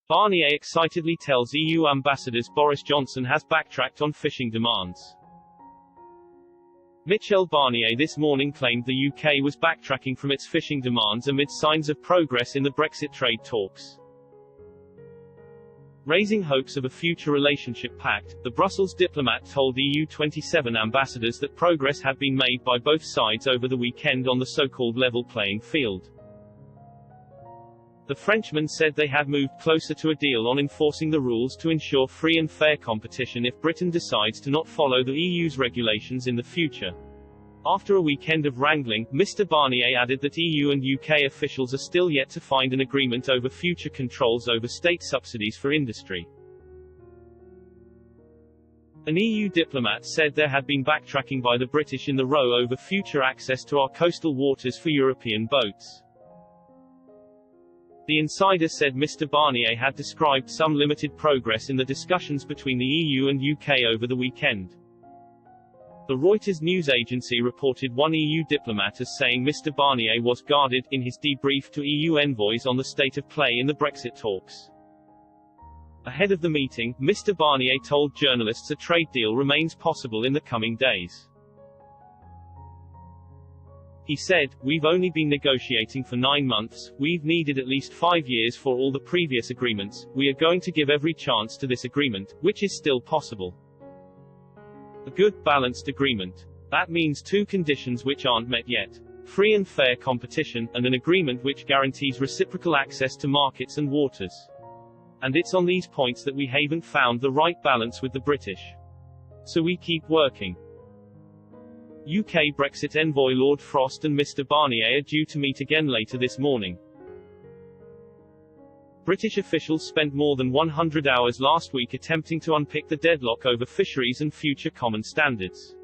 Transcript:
Barnier excitedly tells EU ambassadors Boris Johnson has backtracked on fishing demands. Michel Barnier this morning claimed the UK was backtracking from its fishing demands amid signs of progress in the Brexit trade talks. Raising hopes of a future relationship pact, the Brussels diplomat told EU 27 ambassadors that progress had been made by both sides over the weekend on the so-called level playing field. The Frenchman said they had moved closer to a deal on enforcing the rules to ensure free and fair competition if Britain decides to not follow the EU's regulations in the future. After a weekend of wrangling, Mr. Barnier added that EU and UK officials are still yet to find an agreement over future controls over state subsidies for industry. An EU diplomat said there had been backtracking by the British in the row over future access to our coastal waters for European boats. The insider said Mr. Barnier had described some limited progress in the discussions between the EU and UK over the weekend. The Reuters news agency reported one EU diplomat as saying Mr. Barnier was guarded in his debrief to EU envoys on the state of play in the Brexit talks. Ahead of the meeting, Mr. Barnier told journalists a trade deal remains possible in the coming days. He said, "We've only been negotiating for 9 months, we've needed at least 5 years for all the previous agreements, we are going to give every chance to this agreement, which is still possible. A good, balanced agreement. That means 2 conditions which aren't met yet. Free and fair competition, and an agreement which guarantees reciprocal access to markets and waters. And it's on these points that we haven't found the right balance with the British. So we keep working." UK Brexit envoy Lord Frost and Mr. Barnier are due to meet again later this morning. British officials spent more than 100 hours last week attempting to unpick the deadlock over fisheries and future common standards.